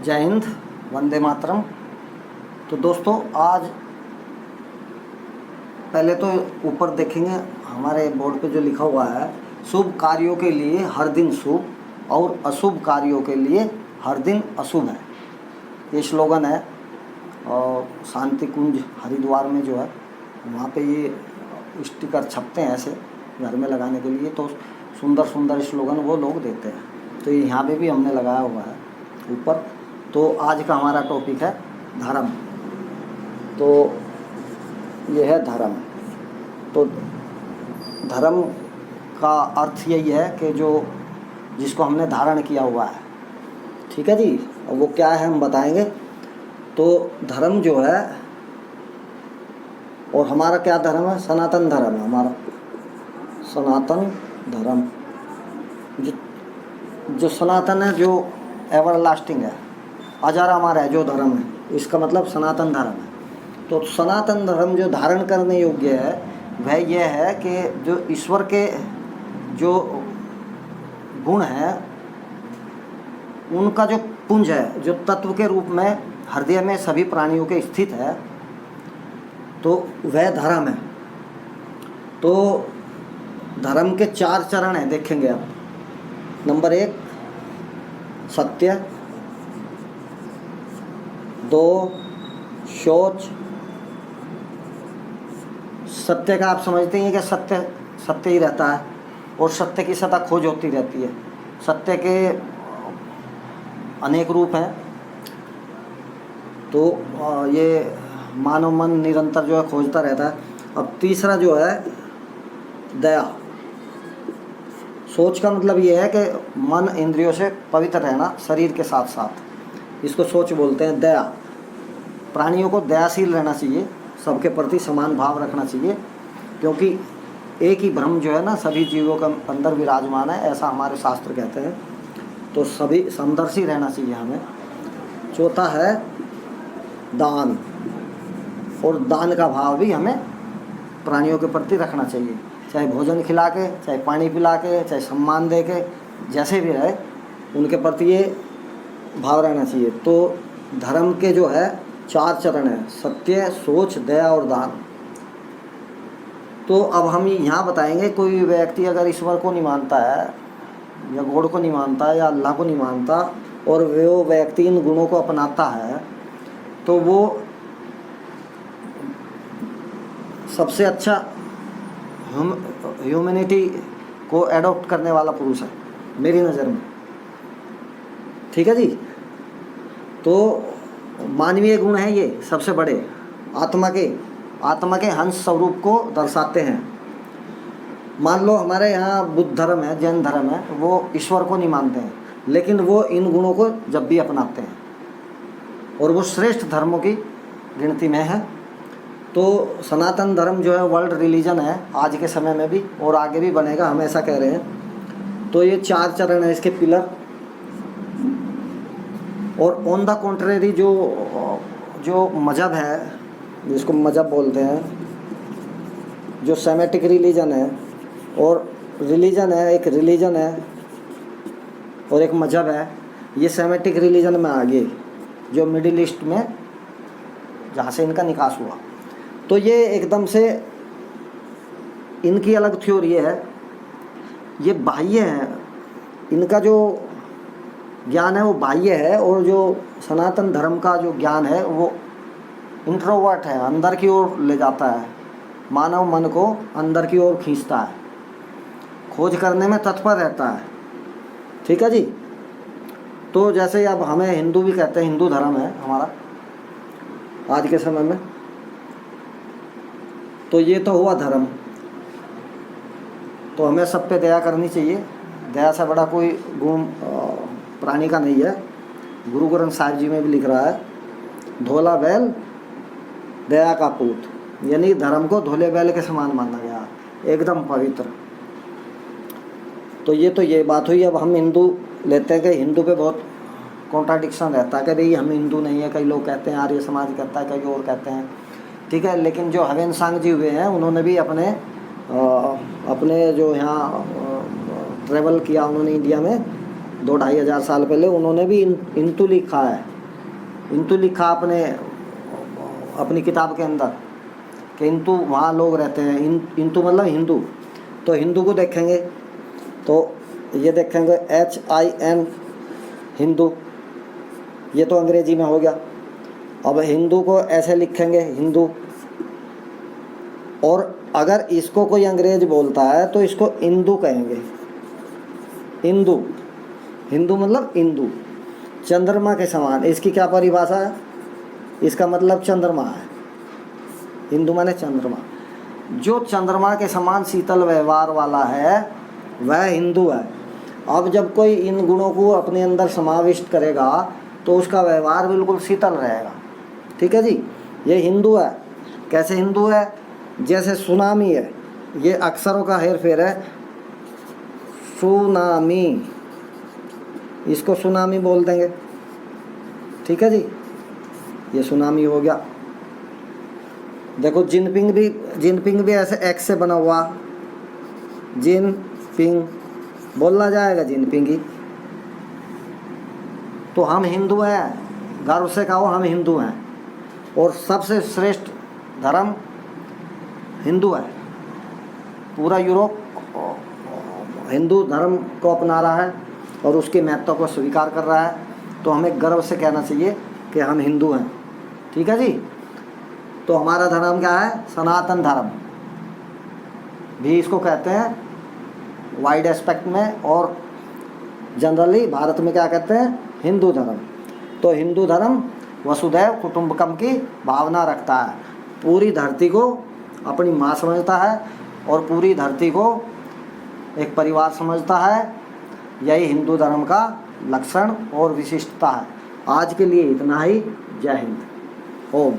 जय हिंद, वंदे मातरम। तो दोस्तों, आज पहले तो ऊपर देखेंगे हमारे बोर्ड पे जो लिखा हुआ है, शुभ कार्यों के लिए हर दिन शुभ और अशुभ कार्यों के लिए हर दिन अशुभ है। ये स्लोगन है और शांति कुंज हरिद्वार में जो है वहाँ पे ये स्टिकर छपते हैं ऐसे घर में लगाने के लिए। तो सुंदर सुंदर स्लोगन वो लोग देते हैं, तो यहाँ पे भी हमने लगाया हुआ है ऊपर। तो आज का हमारा टॉपिक है धर्म। तो ये है धर्म। तो धर्म का अर्थ यही है कि जो जिसको हमने धारण किया हुआ है, ठीक है जी, और वो क्या है हम बताएंगे। तो धर्म जो है, और हमारा क्या धर्म है, सनातन धर्म है हमारा, सनातन धर्म। जो सनातन है, जो एवर लास्टिंग है, अजर अमर है जो धर्म है, इसका मतलब सनातन धर्म है। तो सनातन धर्म जो धारण करने योग्य है वह यह है कि जो ईश्वर के जो गुण हैं उनका जो पुंज है, जो तत्व के रूप में हृदय में सभी प्राणियों के स्थित है, तो वह धर्म है। तो धर्म के 4 चरण हैं, देखेंगे आप। नंबर 1 सत्य, 2 शौच। सत्य का आप समझते हैं कि सत्य सत्य ही रहता है और सत्य की सदा खोज होती रहती है। सत्य के अनेक रूप हैं, तो ये मानव मन निरंतर जो है खोजता रहता है। अब तीसरा जो है दया। सोच का मतलब ये है कि मन इंद्रियों से पवित्र रहना शरीर के साथ साथ, इसको सोच बोलते हैं। दया, प्राणियों को दयाशील रहना चाहिए, सबके प्रति समान भाव रखना चाहिए, क्योंकि एक ही ब्रह्म जो है ना सभी जीवों के अंदर विराजमान है, ऐसा हमारे शास्त्र कहते हैं। तो सभी समदर्शी रहना चाहिए हमें। चौथा है दान, और दान का भाव भी हमें प्राणियों के प्रति रखना चाहिए, चाहे भोजन खिला के, चाहे पानी पिला के, चाहे सम्मान दे के, जैसे भी रहे उनके प्रति ये भाव रहना चाहिए। तो धर्म के जो है 4 चरण हैं, सत्य, सोच, दया और दान। तो अब हम यहाँ बताएंगे, कोई व्यक्ति अगर ईश्वर को नहीं मानता है या गॉड को नहीं मानता है या अल्लाह को नहीं मानता और वो व्यक्ति इन गुणों को अपनाता है, तो वो सबसे अच्छा ह्यूमैनिटी को एडॉप्ट करने वाला पुरुष है मेरी नज़र में, ठीक है जी। तो मानवीय गुण हैं ये सबसे बड़े, आत्मा के हंस स्वरूप को दर्शाते हैं। मान लो हमारे यहाँ बुद्ध धर्म है, जैन धर्म है, वो ईश्वर को नहीं मानते हैं, लेकिन वो इन गुणों को जब भी अपनाते हैं और वो श्रेष्ठ धर्मों की गिनती में है। तो सनातन धर्म जो है वर्ल्ड रिलीजन है आज के समय में भी, और आगे भी बनेगा, हम ऐसा कह रहे हैं। तो ये 4 चरण है इसके पिलर। और ऑन द कॉन्ट्रेरी जो मजहब है, जिसको मजहब बोलते हैं, जो सेमेटिक रिलीजन है, और रिलीजन है, एक रिलीजन है और एक मजहब है। ये सेमेटिक रिलीजन में आ गए, जो मिडिल ईस्ट में जहाँ से इनका निकास हुआ। तो ये एकदम से इनकी अलग थ्योरी है, ये बाह्य है, इनका जो ज्ञान है वो बाह्य है, और जो सनातन धर्म का जो ज्ञान है वो इंट्रोवर्ट है, अंदर की ओर ले जाता है, मानव मन को अंदर की ओर खींचता है, खोज करने में तत्पर रहता है, ठीक है जी। तो जैसे अब हमें हिंदू भी कहते हैं, हिंदू धर्म है हमारा आज के समय में। तो ये तो हुआ धर्म। तो हमें सब पे दया करनी चाहिए, दया से बड़ा कोई गुण प्राणी का नहीं है। गुरु ग्रंथ साहिब जी में भी लिख रहा है, धोला बैल दया का पूत, यानी धर्म को धोले बैल के समान माना गया, एकदम पवित्र। तो ये बात हुई। अब हम हिंदू लेते हैं कि हिंदू पे बहुत कॉन्ट्राडिक्शन रहता है कि भाई हम हिंदू नहीं है, कई लोग कहते हैं, आर्य समाज कहता है, कई और कहते हैं, ठीक है। लेकिन जो हवेन सांग जी हुए हैं उन्होंने भी अपने जो यहाँ ट्रैवल किया उन्होंने इंडिया में 2-2.5 हज़ार साल पहले, उन्होंने भी इंतु लिखा है, इंतु लिखा आपने अपनी किताब के अंदर कि इंतु वहाँ लोग रहते हैं, इंतु मतलब हिंदू। तो हिंदू को देखेंगे तो ये देखेंगे HIN हिंदू, ये तो अंग्रेजी में हो गया। अब हिंदू को ऐसे लिखेंगे हिंदू, और अगर इसको कोई अंग्रेज बोलता है तो इसको इंदू कहेंगे, इंदू। हिंदू मतलब इंदू, चंद्रमा के समान। इसकी क्या परिभाषा है? इसका मतलब चंद्रमा है। हिंदू माने चंद्रमा। जो चंद्रमा के समान शीतल व्यवहार वाला है वह हिंदू है। अब जब कोई इन गुणों को अपने अंदर समाविष्ट करेगा तो उसका व्यवहार बिल्कुल शीतल रहेगा। ठीक है जी, ये हिंदू है। कैसे हिंदू है? जैसे सुनामी है, ये अक्षरों का हेर फेर है। सुनामी, इसको सुनामी बोल देंगे। ठीक है जी, ये सुनामी हो गया। देखो जिनपिंग भी ऐसे एक्स से बना हुआ, जिनपिंग बोलना जाएगा, जिनपिंग ही। तो हम हिंदू हैं, गर्व से कहो हम हिंदू हैं, और सबसे श्रेष्ठ धर्म हिंदू है। पूरा यूरोप हिंदू धर्म को अपना रहा है और उसके महत्व को स्वीकार कर रहा है। तो हमें गर्व से कहना चाहिए कि हम हिंदू हैं। ठीक है जी। तो हमारा धर्म क्या है? सनातन धर्म भी इसको कहते हैं वाइड एस्पेक्ट में, और जनरली भारत में क्या कहते हैं? हिंदू धर्म। तो हिंदू धर्म वसुधैव कुटुंबकम की भावना रखता है। पूरी धरती को अपनी माँ समझता है और पूरी धरती को एक परिवार समझता है। यही हिंदू धर्म का लक्षण और विशिष्टता है। आज के लिए इतना ही। जय हिंद। ओम।